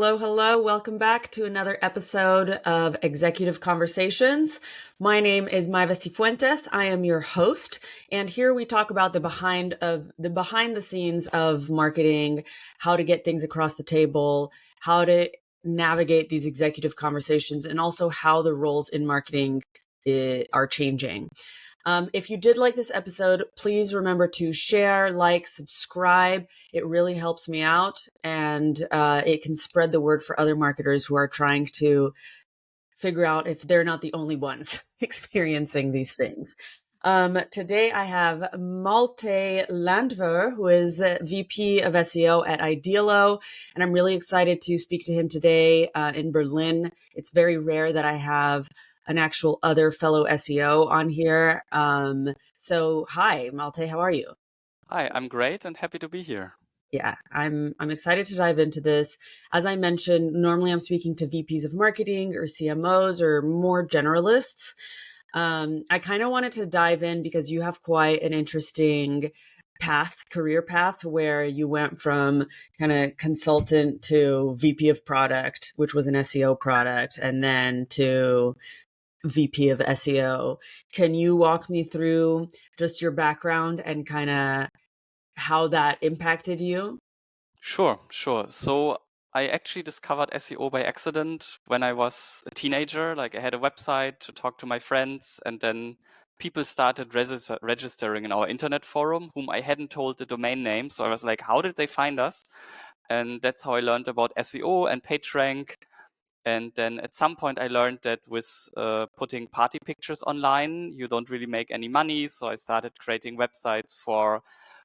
Hello, hello. Welcome back to another episode of Executive Conversations. My name is Maeva Cifuentes. I am your host, and here we talk about the behind the scenes of marketing, how to get things across the table, how to navigate these executive conversations, and also how the roles in marketing are changing. If you did like this episode, please remember to share, like, subscribe. It really helps me out, and it can spread the word for other marketers who are trying to figure out if they're not the only ones experiencing these things. Today I have Malte Landwehr, who is VP of SEO at Idealo, and I'm really excited to speak to him today in Berlin. It's very rare that I have an actual other fellow SEO on here. So hi, Malte, how are you? Hi, I'm great and happy to be here. Yeah, I'm excited to dive into this. As I mentioned, normally I'm speaking to VPs of marketing or CMOs or more generalists. I kind of wanted to dive in because you have quite an interesting career path, where you went from kind of consultant to VP of product, which was an SEO product, and then to VP of SEO. Can you walk me through just your background and kind of how that impacted you? Sure. So I actually discovered SEO by accident when I was a teenager. Like I had a website to talk to my friends, and then people started registering in our internet forum, whom I hadn't told the domain name. So I was like, how did they find us? And that's how I learned about SEO and PageRank. And then at some point, I learned that with putting party pictures online, you don't really make any money. So I started creating websites for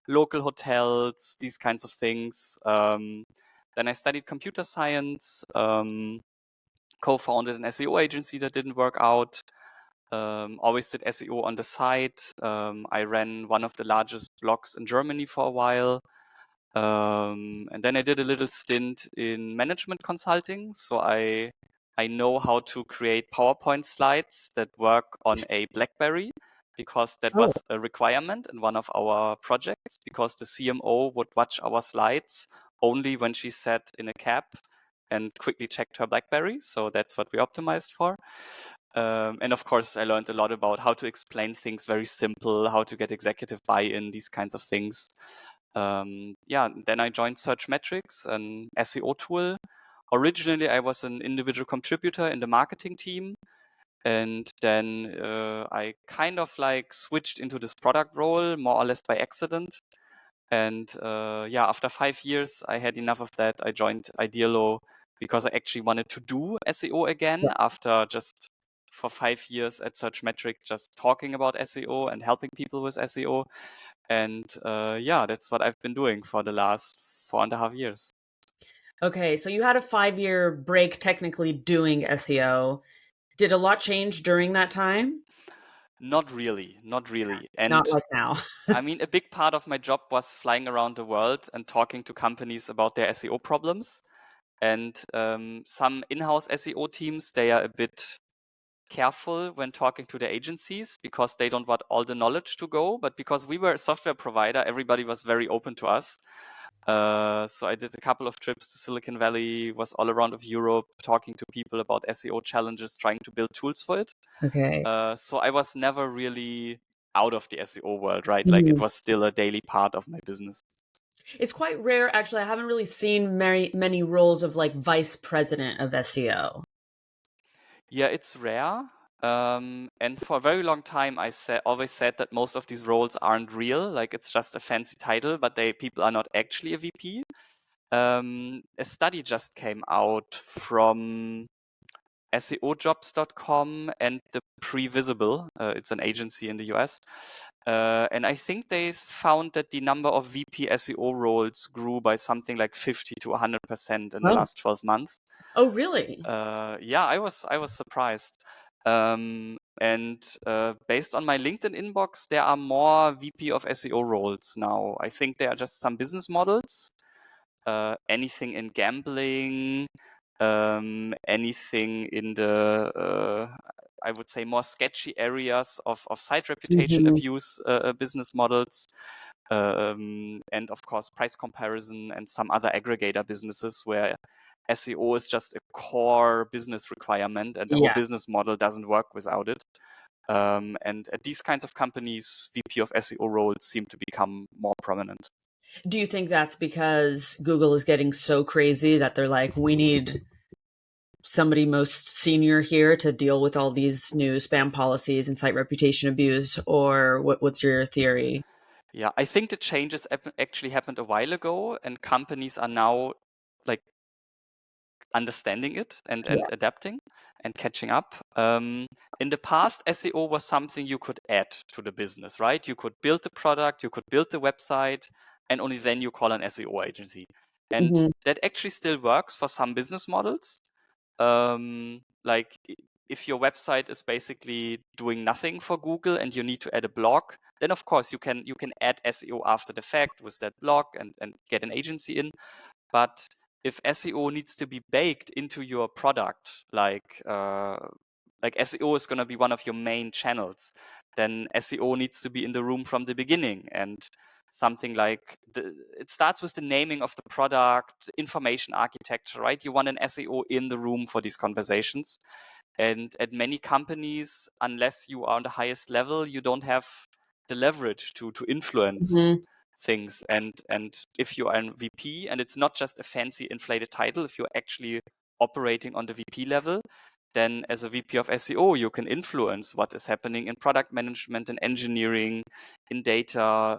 local hotels, these kinds of things. Then I studied computer science, co-founded an SEO agency that didn't work out. Always did SEO on the side. I ran one of the largest blogs in Germany for a while. And then I did a little stint in management consulting. So I know how to create PowerPoint slides that work on a BlackBerry, because that Oh, was a requirement in one of our projects, because the CMO would watch our slides only when she sat in a cab and quickly checked her BlackBerry. So that's what we optimized for. And of course, I learned a lot about how to explain things very simple, how to get executive buy-in, these kinds of things. Then I joined Searchmetrics, an SEO tool. Originally, I was an individual contributor in the marketing team. And then I kind of like switched into this product role more or less by accident. And after 5 years, I had enough of that. I joined Idealo because I actually wanted to do SEO again after just for 5 years at Searchmetrics, just talking about SEO and helping people with SEO. And that's what I've been doing for the last 4.5 years. okay. So you had a 5-year break technically doing SEO. Did a lot change during that time? Not really. And Not like now. I mean, a big part of my job was flying around the world and talking to companies about their SEO problems. And some in-house SEO teams, they are a bit careful when talking to the agencies because they don't want all the knowledge to go. But because we were a software provider, everybody was very open to us. So I did a couple of trips to Silicon Valley, was all around of Europe, talking to people about SEO challenges, trying to build tools for it. Okay. So I was never really out of the SEO world, right? Like it Mhm. was still a daily part of my business. It's quite rare, actually. I haven't really seen many roles of like vice president of SEO. Yeah, it's rare. And for a very long time, always said that most of these roles aren't real. Like it's just a fancy title, but people are not actually a VP. A study just came out from SEOjobs.com and the Previsible. It's an agency in the US. And I think they found that the number of VP SEO roles grew by something like 50 to 100% in the Oh, last 12 months. oh, really? I was surprised. And based on my LinkedIn inbox, there are more VP of SEO roles now. I think there are just some business models, anything in gambling, anything in the I would say more sketchy areas of site reputation Mhm. abuse business models. and of course price comparison and some other aggregator businesses where SEO is just a core business requirement and the whole Yeah. business model doesn't work without it. And at these kinds of companies, VP of SEO roles seem to become more prominent. Do you think that's because Google is getting so crazy that they're like, we need somebody most senior here to deal with all these new spam policies and site reputation abuse? Or what's your theory? Yeah, I think the changes actually happened a while ago, and companies are now like understanding it and Yeah. adapting and catching up. In the past, SEO was something you could add to the business, right? You could build the product, you could build the website, and only then you call an SEO agency. And Mhm. that actually still works for some business models. Like if your website is basically doing nothing for Google and you need to add a blog, then of course you can add SEO after the fact with that blog and get an agency in. But if SEO needs to be baked into your product, like SEO is going to be one of your main channels, then SEO needs to be in the room from the beginning. And something like it starts with the naming of the product, information architecture, right? You want an SEO in the room for these conversations. And at many companies, unless you are on the highest level, you don't have the leverage to influence Mhm. things. And if you are a VP, and it's not just a fancy inflated title, if you're actually operating on the VP level, then as a VP of SEO, you can influence what is happening in product management and engineering, in data,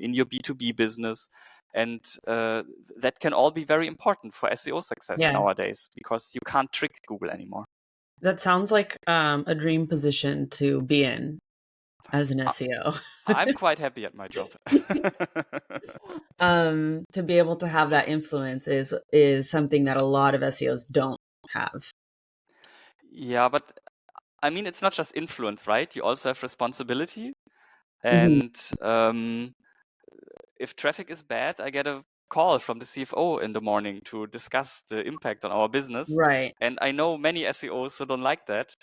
in your B2B business. And that can all be very important for SEO success Yeah. nowadays, because you can't trick Google anymore. That sounds like a dream position to be in as an I- SEO. I'm quite happy at my job. To be able to have that influence is something that a lot of SEOs don't have. Yeah, but I mean, it's not just influence, right? You also have responsibility. Mhm. And if traffic is bad, I get a call from the CFO in the morning to discuss the impact on our business. Right. And I know many SEOs who don't like that.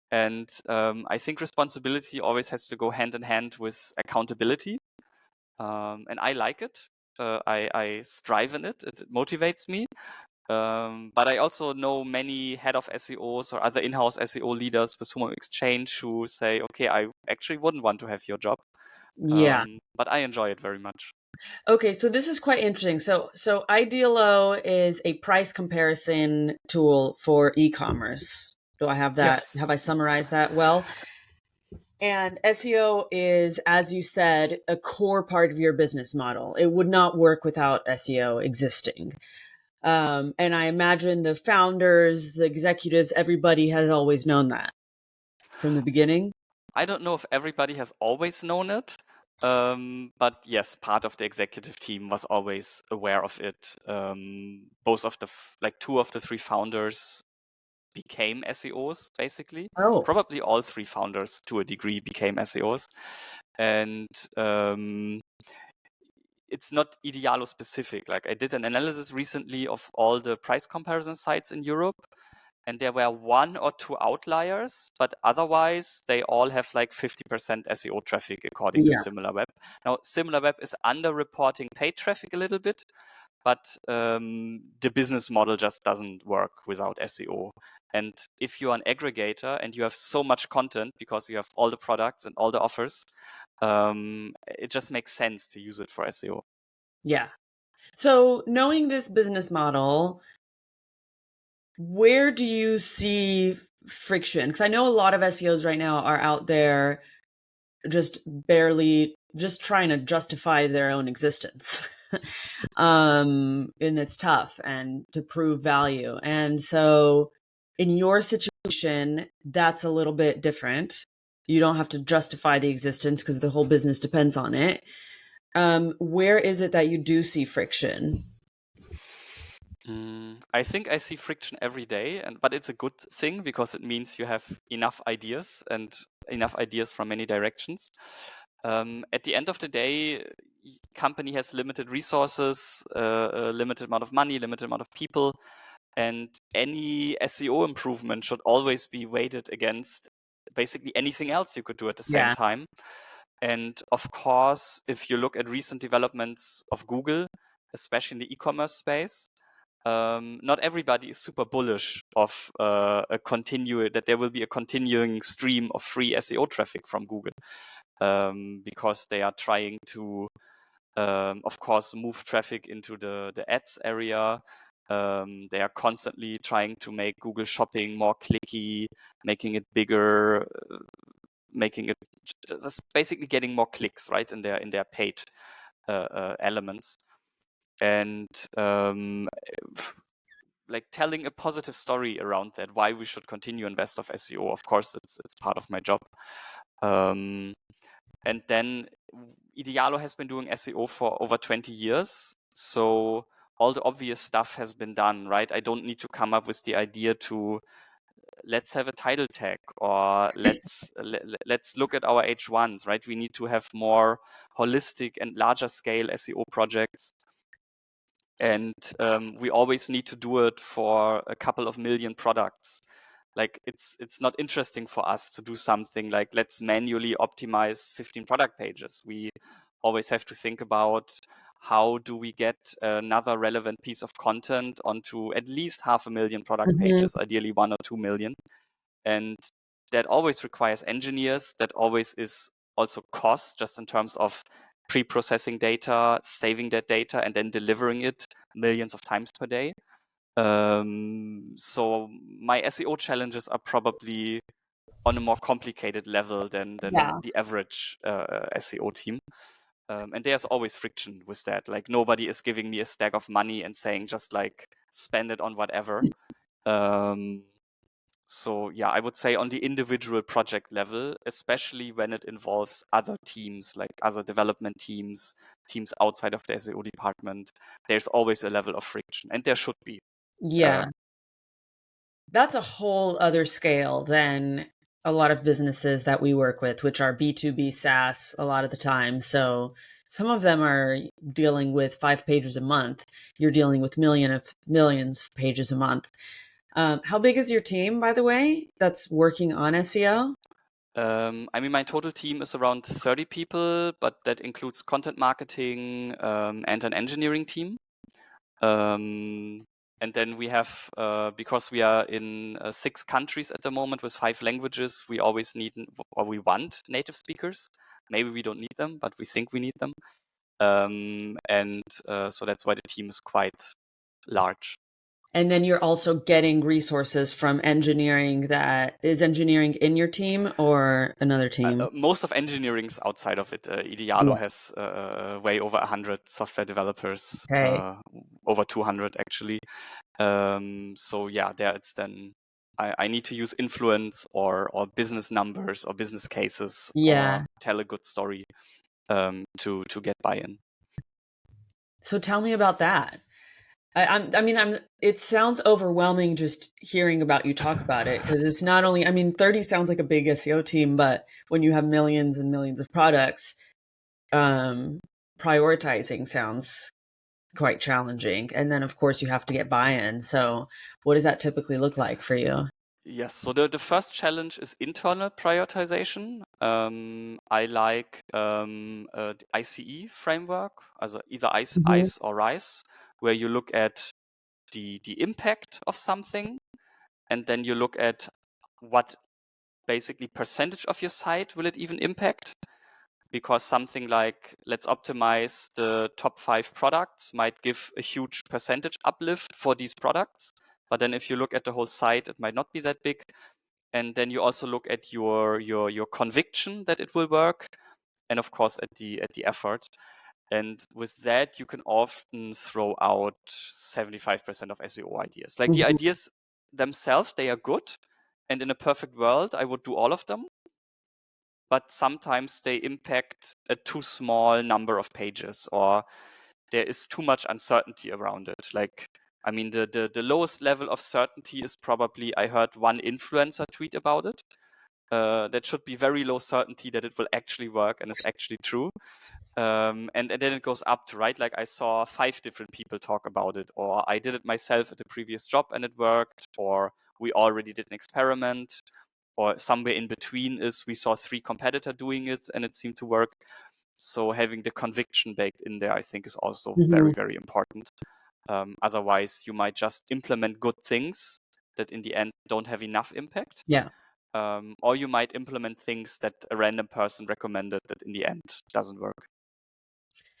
And I think responsibility always has to go hand in hand with accountability. And I like it. I strive in it. It motivates me. But I also know many head of SEOs or other in-house SEO leaders with whom I exchange who say, okay, I actually wouldn't want to have your job. Yeah. But I enjoy it very much. Okay, so this is quite interesting. So Idealo is a price comparison tool for e-commerce. Do I have that? Yes. Have I summarized that well? And SEO is, as you said, a core part of your business model. It would not work without SEO existing. And I imagine the founders, the executives, everybody has always known that from the beginning. I don't know if everybody has always known it. But yes, part of the executive team was always aware of it. Both of the, two of the three founders became SEOs, basically. Oh, Probably all three founders, to a degree, became SEOs. And it's not Idealo specific. Like, I did an analysis recently of all the price comparison sites in Europe, and there were one or two outliers, but otherwise they all have like 50% SEO traffic according to yeah. SimilarWeb. Now, SimilarWeb is underreporting paid traffic a little bit, but the business model just doesn't work without SEO. And if you're an aggregator and you have so much content because you have all the products and all the offers, it just makes sense to use it for SEO. Yeah. So, knowing this business model, where do you see friction? Because I know a lot of SEOs right now are out there just barely just trying to justify their own existence. And it's tough and to prove value. And so in your situation, that's a little bit different. You don't have to justify the existence because the whole business depends on it. Where is it that you do see friction? I think I see friction every day, but it's a good thing because it means you have enough ideas and enough ideas from many directions. At the end of the day, company has limited resources, a limited amount of money, limited amount of people, and any SEO improvement should always be weighted against basically anything else you could do at the same Yeah. time. And of course, if you look at recent developments of Google, especially in the e-commerce space, not everybody is super bullish of that there will be a continuing stream of free SEO traffic from Google, because they are trying to, of course, move traffic into the ads area. They are constantly trying to make Google Shopping more clicky, making it bigger, making it just basically getting more clicks, right, in their paid elements, and like telling a positive story around that, why we should continue invest of SEO. Of course, it's part of my job. And then Idealo has been doing SEO for over 20 years. So all the obvious stuff has been done, right? I don't need to come up with the idea to let's have a title tag, or let's look at our H1s, right? We need to have more holistic and larger scale SEO projects. And we always need to do it for a couple of million products. Like it's not interesting for us to do something like let's manually optimize 15 product pages. We always have to think about how do we get another relevant piece of content onto at least 500,000 product pages, ideally 1 or 2 million. And that always requires engineers. That always is also cost, just in terms of pre-processing data, saving that data, and then delivering it millions of times per day. So my SEO challenges are probably on a more complicated level than Yeah. the average SEO team. And there's always friction with that. Like nobody is giving me a stack of money and saying just like spend it on whatever. So yeah, I would say on the individual project level, especially when it involves other teams, like other development teams, teams outside of the SEO department, there's always a level of friction, and there should be. Yeah. That's a whole other scale than a lot of businesses that we work with, which are B2B SaaS a lot of the time. So some of them are dealing with 5 pages a month. You're dealing with millions of pages a month. How big is your team, by the way, that's working on SEO? I mean, my total team is around 30 people, but that includes content marketing and an engineering team. And then we have, because we are in 6 countries at the moment with 5 languages, we always need, or we want native speakers. Maybe we don't need them, but we think we need them. And so that's why the team is quite large. And then you're also getting resources from engineering. That is engineering in your team or another team? Most of engineering is outside of it. Idealo Yeah. has way over 100 software developers, Okay. over 200 actually. So yeah, there it's then I need to use influence or business numbers or business cases Yeah. or tell a good story to get buy-in. So tell me about that. I mean, it sounds overwhelming just hearing about you talk about it, because it's not only, I mean, 30 sounds like a big SEO team, but when you have millions and millions of products, um, prioritizing sounds quite challenging. And then, of course, you have to get buy-in. So what does that typically look like for you? Yes, so the first challenge is internal prioritization. I like the ICE framework, also either Mhm. ICE or RISE, where you look at the impact of something, and then you look at what basically percentage of your site will it even impact, because something like let's optimize the top 5 products might give a huge percentage uplift for these products, but then if you look at the whole site it might not be that big. And then you also look at your conviction that it will work, and of course at the effort. And with that, you can often throw out 75% of SEO ideas. Like the Mhm. ideas themselves, they are good. And in a perfect world, I would do all of them. But sometimes they impact a too small number of pages, or there is too much uncertainty around it. Like, I mean, the lowest level of certainty is probably I heard one influencer tweet about it. That should be very low certainty that it will actually work and is actually true. And then it goes up to, right? Like I saw 5 different people talk about it, or I did it myself at the previous job and it worked, or we already did an experiment. or somewhere in between is we saw 3 competitors doing it and it seemed to work. So having the conviction baked in there, I think, is also very, very important. Otherwise, you might just implement good things that in the end don't have enough impact. Yeah. Or you might implement things that a random person recommended that in the end doesn't work.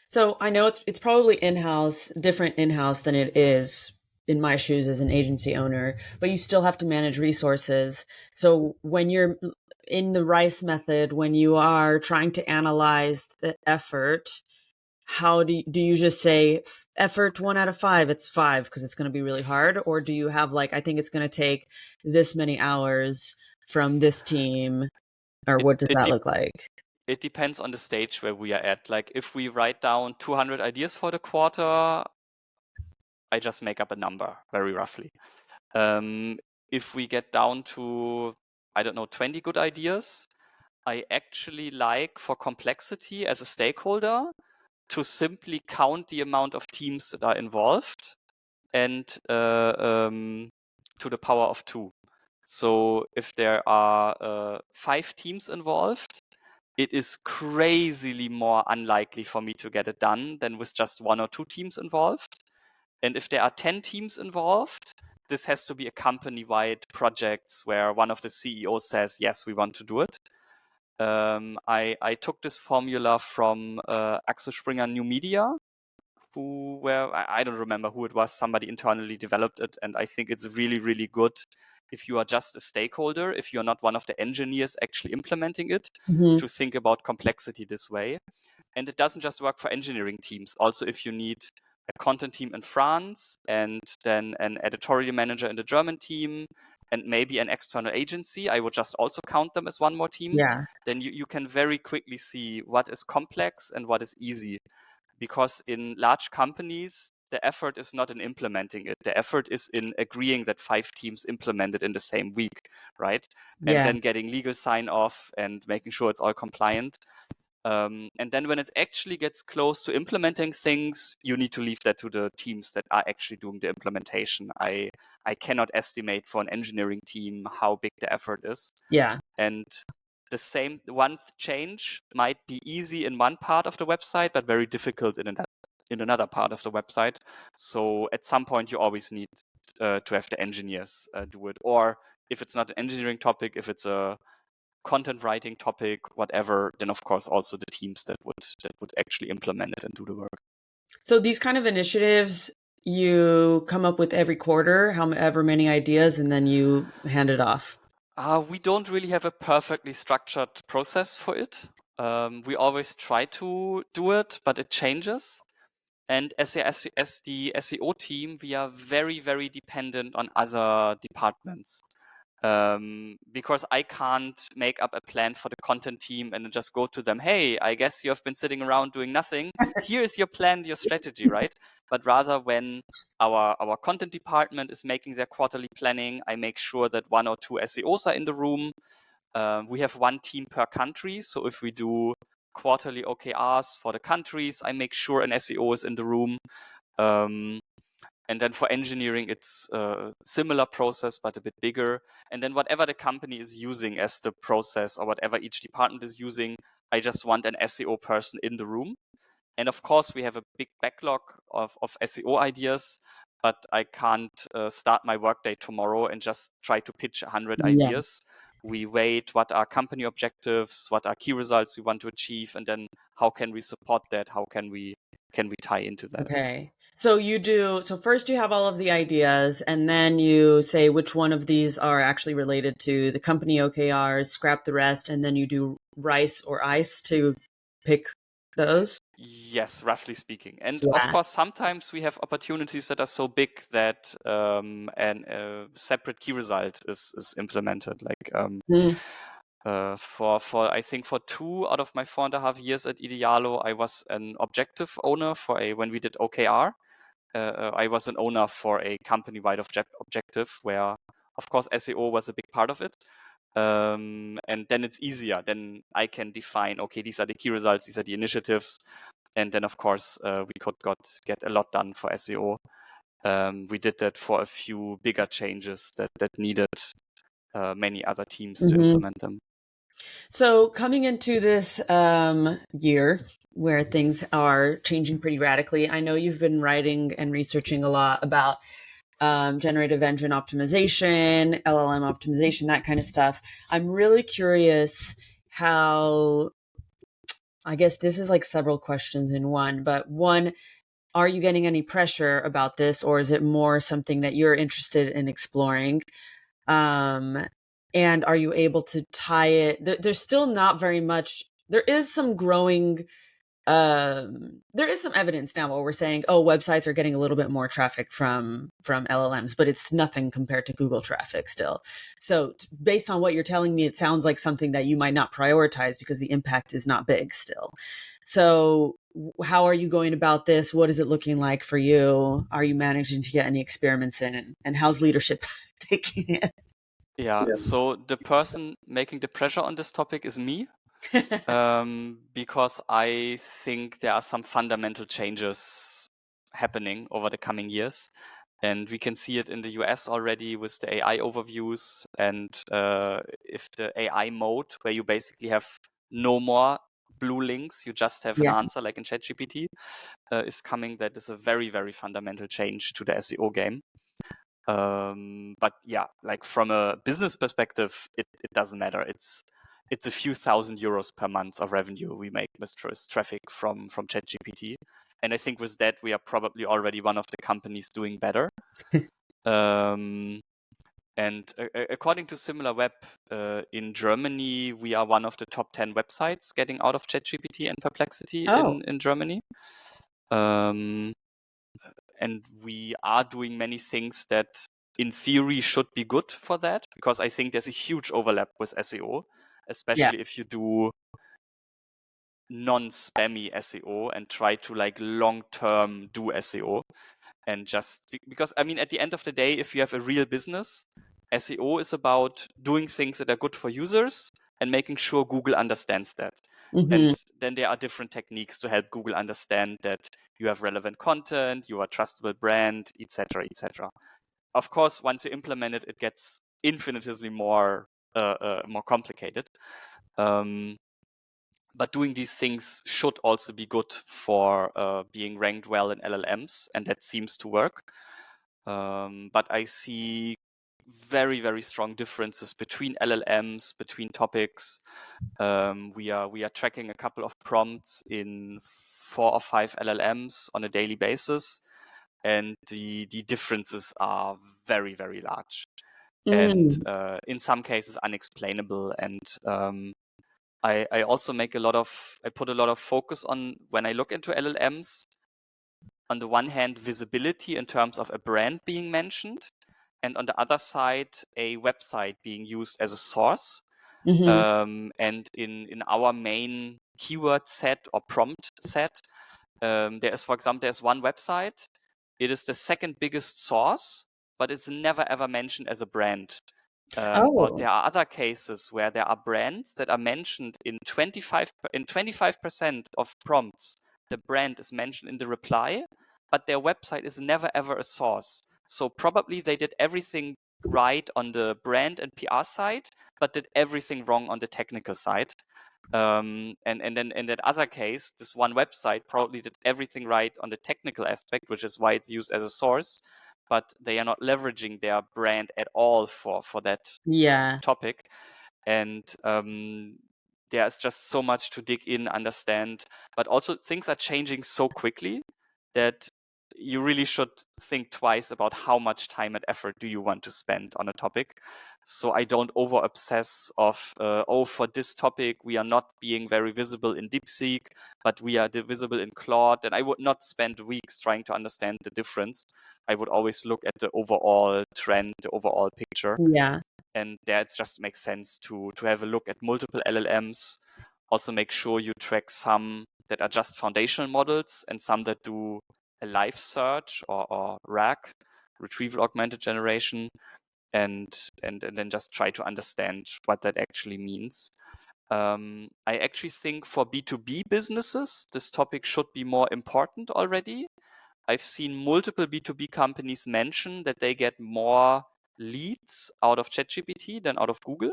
So I know it's probably in-house, different in-house than it is in my shoes as an agency owner, but you still have to manage resources. So when you're in the RICE method, when you are trying to analyze the effort, how do you just say effort 1 out of 5, it's 5 because it's going to be really hard? Or do you have like, I think it's going to take this many hours from this team, or what does that look like? It depends on the stage where we are at. Like if we write down 200 ideas for the quarter, I just make up a number very roughly. If we get down to, I don't know, 20 good ideas, I actually like, for complexity as a stakeholder, to simply count the amount of teams that are involved and to the power of 2. So if there are 5 teams involved, it is crazily more unlikely for me to get it done than with just 1 or 2 teams involved. And if there are 10 teams involved, this has to be a company-wide project where one of the CEOs says, yes, we want to do it. I took this formula from Axel Springer New Media, I don't remember who it was, somebody internally developed it, and I think it's really, really good if you are just a stakeholder, if you're not one of the engineers actually implementing it, to think about complexity this way. And it doesn't just work for engineering teams. Also, if you need a content team in France and then an editorial manager in the German team and maybe an external agency, I would just also count them as one more team. Yeah. Then you can very quickly see what is complex and what is easy. Because in large companies, the effort is not in implementing it. The effort is in agreeing that 5 teams implement it in the same week, right? And Yeah. then getting legal sign off and making sure it's all compliant. And then when it actually gets close to implementing things, you need to leave that to the teams that are actually doing the implementation. I cannot estimate for an engineering team how big the effort is. Yeah. And the same one change might be easy in one part of the website, but very difficult in another part of the website. So at some point, you always need to have the engineers do it. Or if it's not an engineering topic, if it's a content writing topic, whatever, then of course also the teams that would actually implement it and do the work. So these kind of initiatives you come up with every quarter, however many ideas, and then you hand it off. We don't really have a perfectly structured process for it. We always try to do it, but it changes. And as the SEO team, we are very, very dependent on other departments. Because I can't make up a plan for the content team and then just go to them, hey, I guess you have been sitting around doing nothing. Here is your plan, your strategy, right? But rather when our content department is making their quarterly planning, I make sure that 1 or 2 SEOs are in the room. We have 1 team per country. So if we do quarterly OKRs for the countries, I make sure an SEO is in the room. And then for engineering, it's a similar process, but a bit bigger. And then whatever the company is using as the process or whatever each department is using, I just want an SEO person in the room. And of course, we have a big backlog of SEO ideas, but I can't start my workday tomorrow and just try to pitch 100 ideas. We wait, what are company objectives, what are key results we want to achieve, and then how can we support that? How can we tie into that? Okay. So first you have all of the ideas, and then you say which one of these are actually related to the company OKRs, scrap the rest, and then you do rice or ice to pick those. Yes, roughly speaking. And of Yeah. course, sometimes we have opportunities that are so big that a separate key result is implemented. Like for I think for 2 out of my 4.5 years at Idealo, I was an objective owner when we did OKR. I was an owner for a company-wide objective where, of course, SEO was a big part of it. And then it's easier. Then I can define, okay, these are the key results, these are the initiatives. And then, of course, we could get a lot done for SEO. We did that for a few bigger changes that needed many other teams to implement them. So coming into this year where things are changing pretty radically, I know you've been writing and researching a lot about generative engine optimization, LLM optimization, that kind of stuff. I'm really curious how, I guess this is like several questions in one, but one, are you getting any pressure about this, or is it more something that you're interested in exploring? Um, and are you able to tie it? There's still not very much. There is some growing. There is some evidence now where we're saying, oh, websites are getting a little bit more traffic from LLMs, but it's nothing compared to Google traffic still. So based on what you're telling me, it sounds like something that you might not prioritize because the impact is not big still. So how are you going about this? What is it looking like for you? Are you managing to get any experiments in, and how's leadership taking it? Yeah, so the person making the pressure on this topic is me, because I think there are some fundamental changes happening over the coming years. And we can see it in the US already with the AI overviews. And if the AI mode, where you basically have no more blue links, you just have an Yeah. answer like in ChatGPT, is coming, that is a very, very fundamental change to the SEO game. But yeah, like from a business perspective, it doesn't matter. It's a few thousand euros per month of revenue we make with traffic from ChatGPT. And I think with that, we are probably already one of the companies doing better. And according to SimilarWeb, in Germany, we are one of the top 10 websites getting out of ChatGPT and Perplexity in Germany. And we are doing many things that in theory should be good for that, because I think there's a huge overlap with SEO, especially if you do non-spammy SEO and try to like long-term do SEO. And just because, I mean, at the end of the day, if you have a real business, SEO is about doing things that are good for users and making sure Google understands that. And then there are different techniques to help Google understand that you have relevant content, you are a trustable brand, etc., etc. Of course, once you implement it, it gets infinitely more complicated. But doing these things should also be good for being ranked well in LLMs, and that seems to work. But I see very, very strong differences between LLMs, between topics. We are tracking a couple of prompts in 4 or 5 LLMs on a daily basis, and the differences are very, very large, and in some cases unexplainable. And I also I put a lot of focus on, when I look into LLMs, on the one hand, visibility in terms of a brand being mentioned, and on the other side, a website being used as a source. And in our main keyword set or prompt set, for example, there's one website. It is the second biggest source, but it's never ever mentioned as a brand. Or there are other cases where there are brands that are mentioned in 25% of prompts. The brand is mentioned in the reply, but their website is never ever a source. So probably they did everything right on the brand and PR side, but did everything wrong on the technical side. And then in that other case, this one website probably did everything right on the technical aspect, which is why it's used as a source, but they are not leveraging their brand at all for that topic. And there's just so much to dig in, understand, but also things are changing so quickly that you really should think twice about how much time and effort do you want to spend on a topic. So I don't over obsess of, for this topic, we are not being very visible in DeepSeek, but we are visible in Claude. And I would not spend weeks trying to understand the difference. I would always look at the overall trend, the overall picture. And there it just makes sense to have a look at multiple LLMs. Also make sure you track some that are just foundational models and some that do a live search or RAG, retrieval augmented generation, and then just try to understand what that actually means. I actually think for B2B businesses, this topic should be more important already. I've seen multiple B2B companies mention that they get more leads out of ChatGPT than out of Google.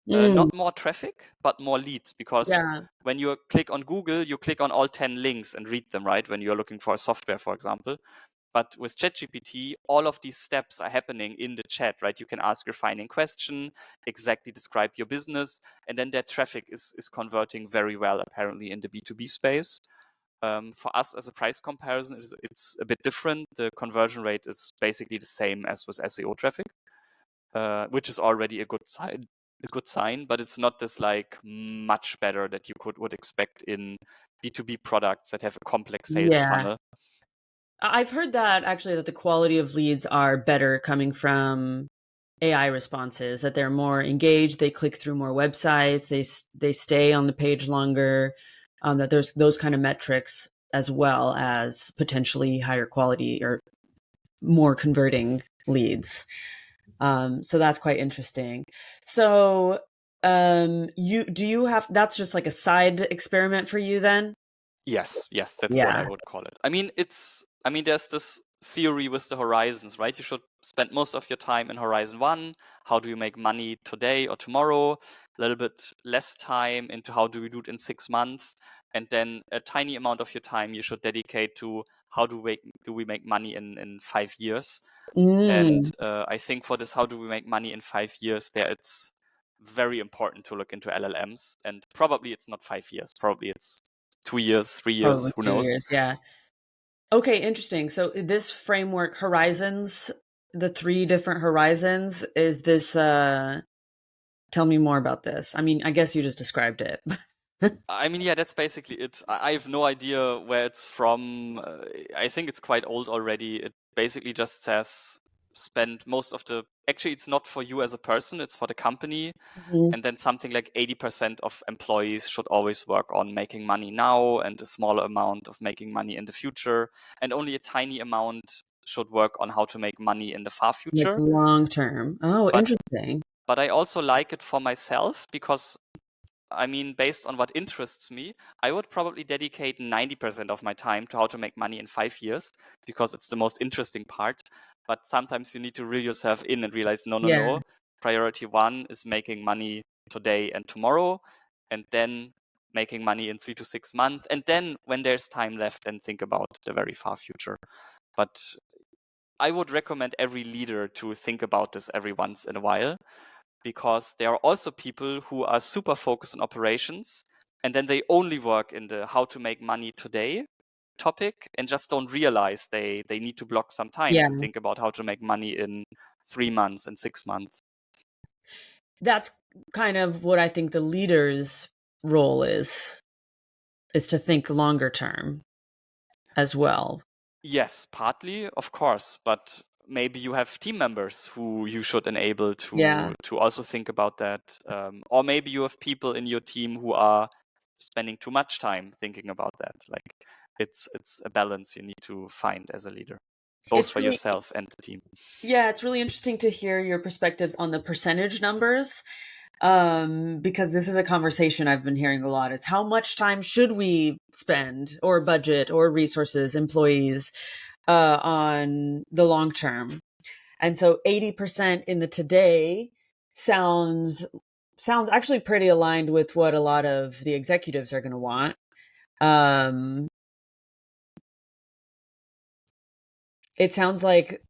Mm, Not more traffic, but more leads, because yeah. when you click on Google, you click on all 10 links and read them, right? When you're looking for a software, for example. But with ChatGPT, all of these steps are happening in the chat, right? You can ask your refining question, exactly describe your business, and then that traffic is converting very well, apparently, in the B2B space. For us, as a price comparison, it's a bit different. The conversion rate is basically the same as with SEO traffic, which is already a good sign. But it's not this like much better that you would expect in B2B products that have a complex sales Yeah. funnel. I've heard that actually that the quality of leads are better coming from AI responses, that they're more engaged, they click through more websites, they stay on the page longer, that there's those kind of metrics as well as potentially higher quality or more converting leads. So that's quite interesting. So you have that's just like a side experiment for you then? Yes, that's what I Yeah. would call it. I mean, there's this theory with the horizons, right? You should spend most of your time in horizon 1. How do you make money today or tomorrow? A little bit less time into how do we do it in 6 months, and then a tiny amount of your time you should dedicate to how do we make money in 5 years. And Mm. I think for this, how do we make money in 5 years, there it's very important to look into LLMs. And probably it's not 5 years. Probably it's 2 years, 3 years. Probably Who knows?2 years. Yeah. Okay, interesting. So this framework, horizons, the three different horizons, is this tell me more about this. I mean, I guess you just described it. I mean, yeah, that's basically it. I have no idea where it's from. I think it's quite old already. It basically just says spend most of the. Actually, it's not for you as a person, it's for the company. Mhm. And then something like 80% of employees should always work on making money now, and a smaller amount of making money in the future. And only a tiny amount should work on how to make money in the far Like future. long term. Oh, But interesting. I also like it for myself because, I mean, based on what interests me, I would probably dedicate 90% of my time to how to make money in 5 years because it's the most interesting part. But sometimes you need to reel yourself in and realize, no, no, Yeah. no. Priority 1 is making money today and tomorrow, and then making money in 3 to 6 months. And then when there's time left, then think about the very far future. But I would recommend every leader to think about this every once in a while, because there are also people who are super focused on operations, and then they only work in the how to make money today topic and just don't realize they need to block some time Yeah. to think about how to make money in 3 months and 6 months. That's kind of what I think the leader's role is to think longer term as well. Yes, partly, of course, but maybe you have team members who you should enable Yeah. to also think about that, or maybe you have people in your team who are spending too much time thinking about that. Like it's a balance you need to find as a leader, both It's for really yourself and the team. Yeah, it's really interesting to hear your perspectives on the percentage numbers. Because this is a conversation I've been hearing a lot is how much time should we spend or budget or resources, employees, on the long term? And so 80% in the today sounds actually pretty aligned with what a lot of the executives are going to want. Um, it sounds like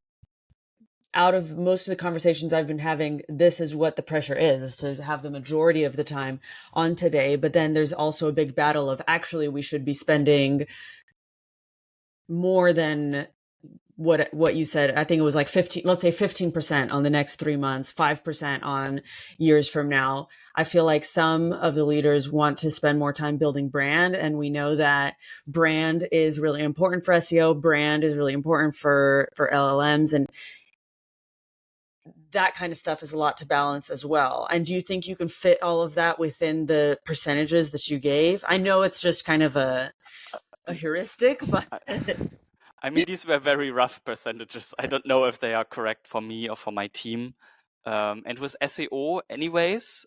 out of most of the conversations I've been having, this is what the pressure is to have the majority of the time on today. But then there's also a big battle of actually we should be spending more than what you said. I think it was like 15, let's say 15% on the next 3 months, 5% on years from now. I feel like some of the leaders want to spend more time building brand. And we know that brand is really important for SEO. Brand is really important for LLMs. And that kind of stuff is a lot to balance as well. And do you think you can fit all of that within the percentages that you gave? I know it's just kind of a heuristic, but I, I mean, these were very rough percentages. I don't know if they are correct for me or for my team. And with SEO, anyways,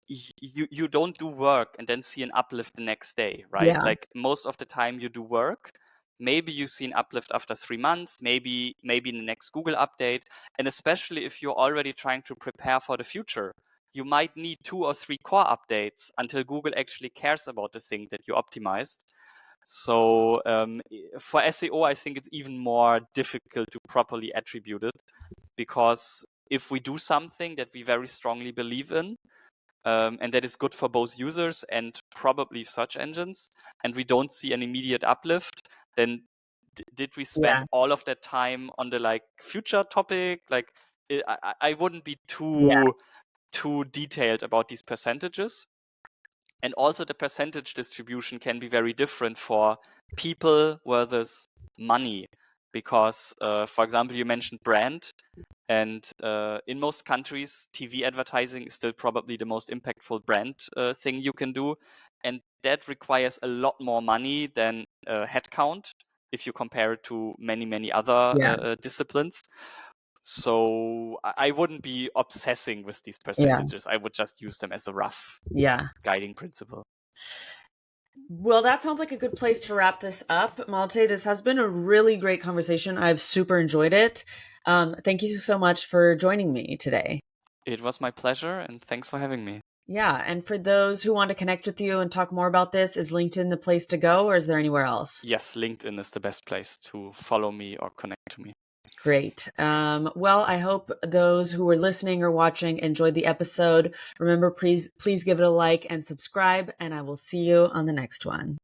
you don't do work and then see an uplift the next day, right? yeah. Like most of the time you do work, maybe you see an uplift after 3 months, maybe in the next Google update. And especially if you're already trying to prepare for the future, you might need 2 or 3 core updates until Google actually cares about the thing that you optimized. So for SEO, I think it's even more difficult to properly attribute it, because if we do something that we very strongly believe in, and that is good for both users and probably search engines, and we don't see an immediate uplift, then did we spend all of that time on the like future topic? Like I wouldn't be too detailed about these percentages. And also the percentage distribution can be very different for people versus money, because for example, you mentioned brand. And in most countries, TV advertising is still probably the most impactful brand thing you can do. And that requires a lot more money than headcount if you compare it to many other disciplines. So I wouldn't be obsessing with these percentages. I would just use them as a rough guiding principle. Well, that sounds like a good place to wrap this up. Malte, this has been a really great conversation. I've super enjoyed it. Thank you so much for joining me today. It was my pleasure, and thanks for having me. Yeah, and for those who want to connect with you and talk more about this, is LinkedIn the place to go, or is there anywhere else? Yes, LinkedIn is the best place to follow me or connect to me. Great. Well, I hope those who are listening or watching enjoyed the episode. Remember, please give it a like and subscribe, and I will see you on the next one.